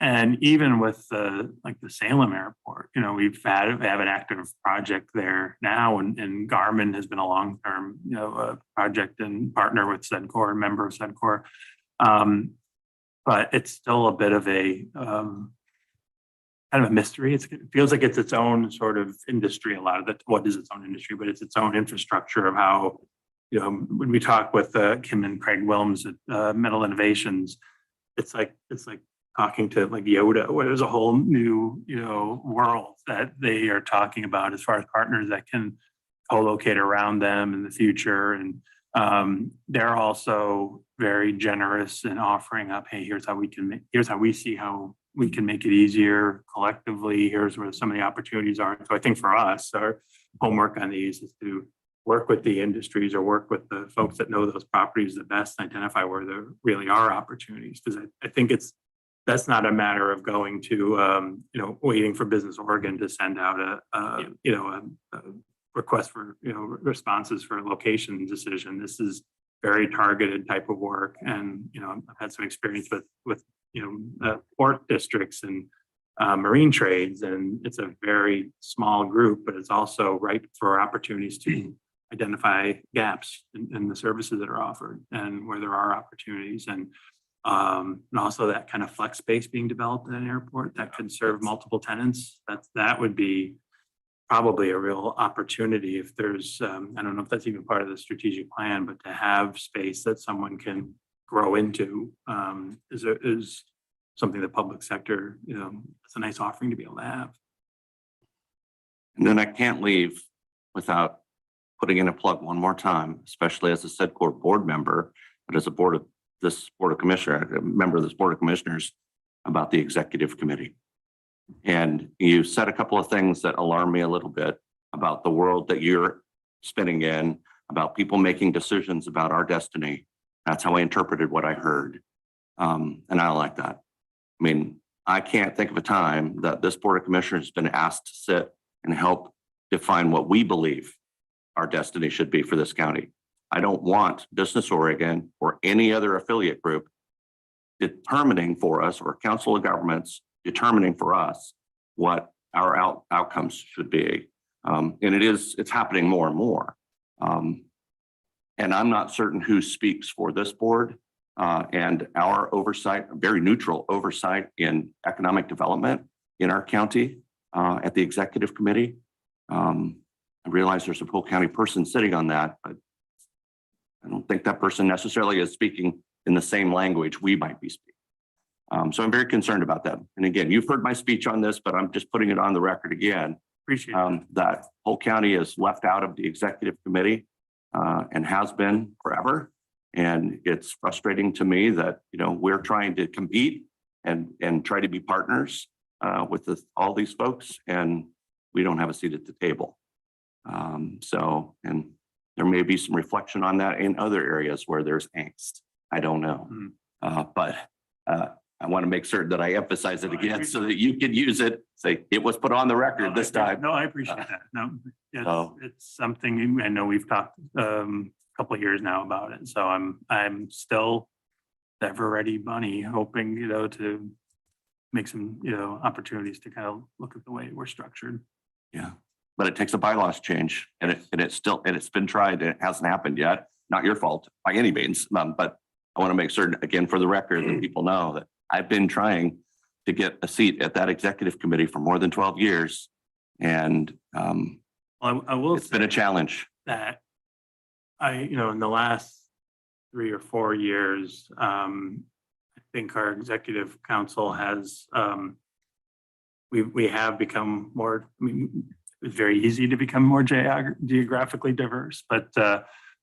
And even with the Salem airport, we have an active project there now, and Garmin has been a long-term, project and partner with Sedcor, a member of Sedcor. But it's still a bit of a kind of a mystery. It feels like it's its own sort of industry. A lot of what is its own industry, but it's its own infrastructure of how, when we talk with Kim and Craig Wilms at Metal Innovations, it's like talking to like Yoda, where there's a whole new, world that they are talking about as far as partners that can co-locate around them in the future. And they're also very generous in offering up, hey, here's how we see how we can make it easier collectively. Here's where some of the opportunities are. So I think for us, our homework on these is to work with the industries or work with the folks that know those properties the best, and identify where there really are opportunities. Because I think that's not a matter of going to, waiting for Business Oregon to send out a request for, responses for a location decision. This is very targeted type of work. And, I've had some experience with port districts and marine trades, and it's a very small group, but it's also ripe for opportunities to identify gaps in the services that are offered and where there are opportunities. And also that kind of flex space being developed at an airport that could serve multiple tenants. That would be probably a real opportunity if there's, I don't know if that's even part of the strategic plan, but to have space that someone can grow into is something the public sector, it's a nice offering to be able to have. And then I can't leave without putting in a plug one more time, especially as a SEDCOR board member, but as a member of this board of commissioners, about the executive committee. And you said a couple of things that alarm me a little bit about the world that you're spinning in, about people making decisions about our destiny. That's how I interpreted what I heard. And I don't like that. I mean, I can't think of a time that this board of commissioners has been asked to sit and help define what we believe our destiny should be for this county. I don't want Business Oregon or any other affiliate group determining for us, or council of governments determining for us what our outcomes should be. And it's happening more and more. And I'm not certain who speaks for this board and our oversight, very neutral oversight in economic development in our county at the executive committee. I realize there's a Polk County person sitting on that, but I don't think that person necessarily is speaking in the same language we might be speaking. So I'm very concerned about that. And again, you've heard my speech on this, but I'm just putting it on the record again. Appreciate That Polk County is left out of the executive committee and has been forever. And it's frustrating to me that, we're trying to compete and try to be partners with all these folks, and we don't have a seat at the table. And there may be some reflection on that in other areas where there's angst. I don't know. But I want to make certain that I emphasize it again so that you can use it. Say it was put on the record this time. No, I appreciate that. No, So- it's something I know we've talked a couple of years now about it. So I'm still ever ready bunny, hoping, to make some, opportunities to kind of look at the way we're structured. Yeah, but it takes a bylaws change, and it's been tried. And it hasn't happened yet. Not your fault by any means, but I want to make certain, again, for the record, that people know that I've been trying to get a seat at that executive committee for more than 12 years, and I will it's been a challenge. that in the last 3 or 4 years, I think our executive council has, we have become more, it's very easy to become more geographically diverse, but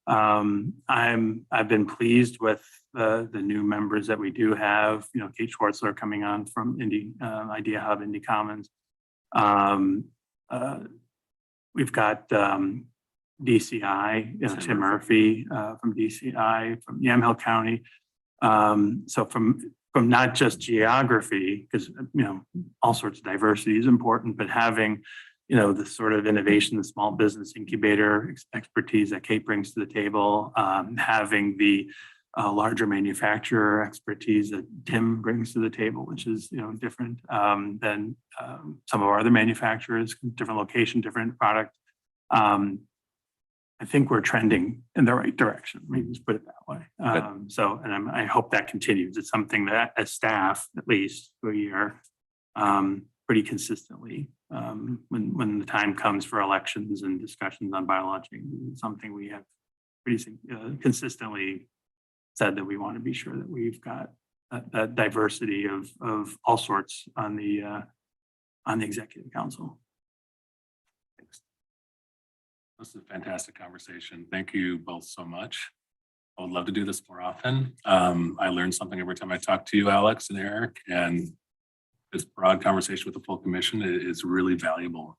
I've been pleased with the new members that we do have. Kate Schwartzler coming on from Idea Hub, Indy Commons. We've got DCI, Tim Murphy from DCI, from Yamhill County. So from not just geography, because all sorts of diversity is important, but having the sort of innovation, the small business incubator expertise that Kate brings to the table, having the larger manufacturer expertise that Tim brings to the table, which is different than some of our other manufacturers, different location, different product. I think we're trending in the right direction. Maybe just put it that way. I hope that continues. It's something that as staff, at least, we are pretty consistently, when the time comes for elections and discussions on bylaw changes, it's something we have pretty consistently said that we want to be sure that we've got that diversity of all sorts on the executive council. This is a fantastic conversation. Thank you both so much. I would love to do this more often. I learn something every time I talk to you, Alex and Eric, and this broad conversation with the full commission is really valuable.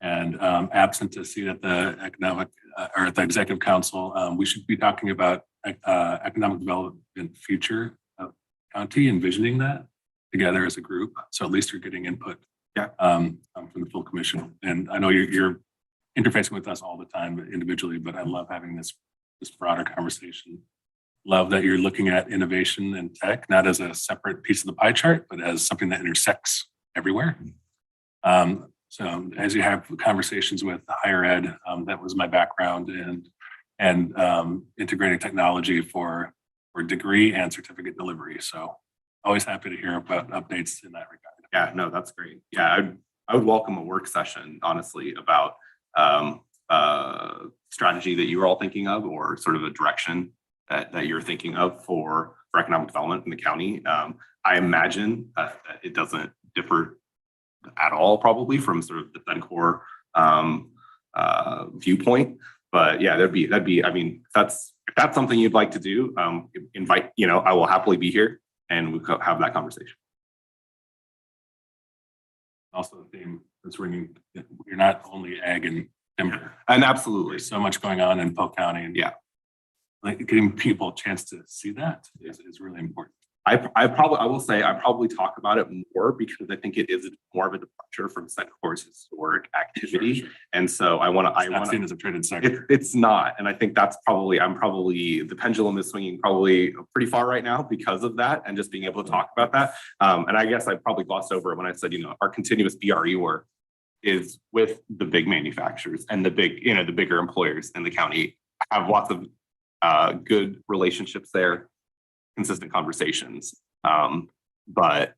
And absent a seat at the economic or at the executive council, we should be talking about economic development future of county, envisioning that together as a group. So at least you're getting input. Yeah. From the full commission. And I know you're interfacing with us all the time individually, but I love having this broader conversation. Love that you're looking at innovation and tech, not as a separate piece of the pie chart, but as something that intersects everywhere. So as you have conversations with higher ed, that was my background, and integrating technology for degree and certificate delivery. So always happy to hear about updates in that regard. Yeah, no, that's great. Yeah, I would welcome a work session, honestly, about strategy that you were all thinking of, or sort of a direction that you're thinking of for economic development in the county. I imagine that it doesn't differ at all, probably, from sort of the Fencor viewpoint. But yeah, that'd be. I mean, if that's something you'd like to do, invite. I will happily be here, and we could have that conversation. Also, the theme that's ringing, you're not only ag and timber. And absolutely, There's so much going on in Polk County, and yeah, like getting people a chance to see that is really important. I will say I probably talk about it more because I think it is more of a departure from Sencor's historic activity. Sure. And so I It's want not seen to, as a traded sector. it's not. And I think the pendulum is swinging probably pretty far right now because of that, and just being able to talk about that. And I guess I probably glossed over it when I said, our continuous BRE work is with the big manufacturers and the bigger employers in the county. I have lots of good relationships there, consistent conversations. But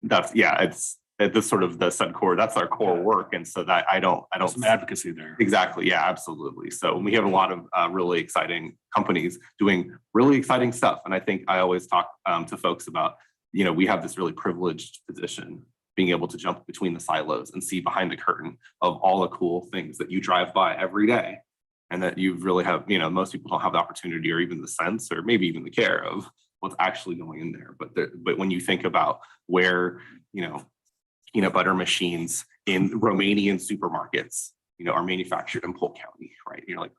it's this sort of the Suncor, that's our core work. And so that I don't Some advocacy there. exactly. Yeah, absolutely. So we have a lot of really exciting companies doing really exciting stuff. And I think I always talk to folks about, we have this really privileged position, being able to jump between the silos and see behind the curtain of all the cool things that you drive by every day. And that you really have, most people don't have the opportunity or even the sense or maybe even the care of what's actually going in there. But when you think about where, peanut butter machines in Romanian supermarkets, are manufactured in Polk County, right? You're like,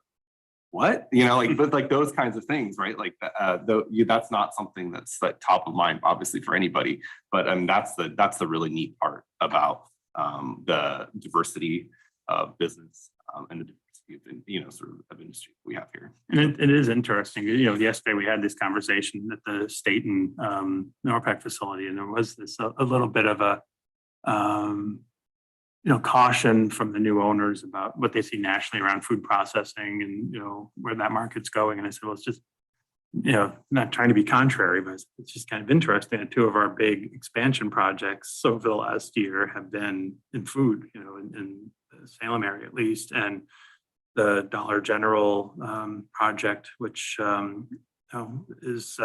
what? But like those kinds of things, right? Like that's not something that's like top of mind, obviously, for anybody. But that's the really neat part about the diversity of business and the sort of industry we have here. And it is interesting, yesterday we had this conversation at the state and NORPEC facility, and there was this a little bit of a caution from the new owners about what they see nationally around food processing and where that market's going. And I said, well, it's just not trying to be contrary, but it's just kind of interesting that two of our big expansion projects over the last year have been in food, in the Salem area at least, and the Dollar General project, which is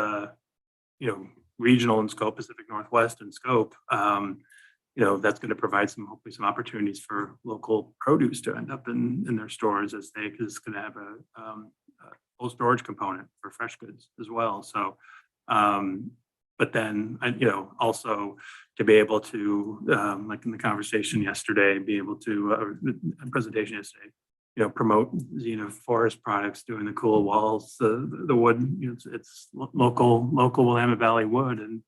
regional in scope, Pacific Northwest in scope. That's going to provide hopefully some opportunities for local produce to end up in their stores because it's going to have a cold storage component for fresh goods as well. So, but then also to be able to, like in the conversation yesterday, be able to presentation yesterday. Promote forest products, doing the cool walls, the wood. It's local Willamette Valley wood and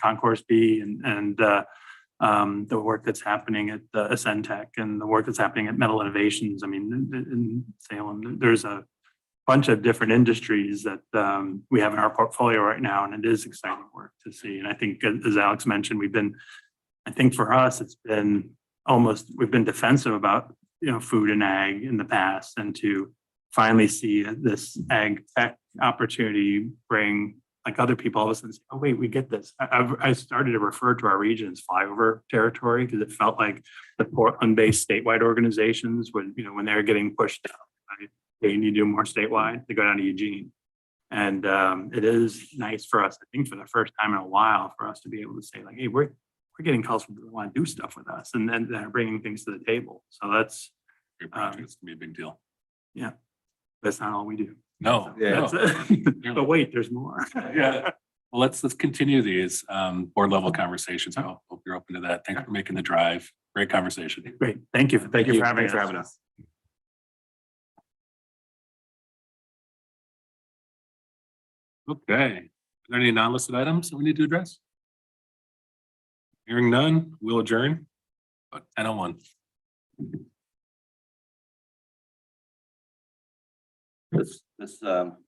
Concourse B and the work that's happening at Ascentech and the work that's happening at Metal Innovations. I mean, in Salem, there's a bunch of different industries that we have in our portfolio right now, and it is exciting work to see. And I think, as Alex mentioned, I think for us, we've been defensive about food and ag in the past, and to finally see this ag tech opportunity bring like other people all of a sudden say, oh wait, we get this. I started to refer to our region as flyover territory because it felt like the Portland-based statewide organizations would, when they were getting pushed down, right? They need to do more statewide, they go down to Eugene. And it is nice for us, I think, for the first time in a while, for us to be able to say like, hey, we're getting calls from people who want to do stuff with us, and then they're bringing things to the table. So that's Your project's gonna be a big deal. yeah, that's not all we do. No, Yeah. no. But wait, there's more. Yeah. Well, let's continue these board level conversations. I hope you're open to that. Thanks for making the drive. Great conversation. Great. Thank you. Thank you for having Thanks for having us. us. Okay. Are there any non-listed items that we need to address? Hearing none, we'll adjourn. But 10:01. This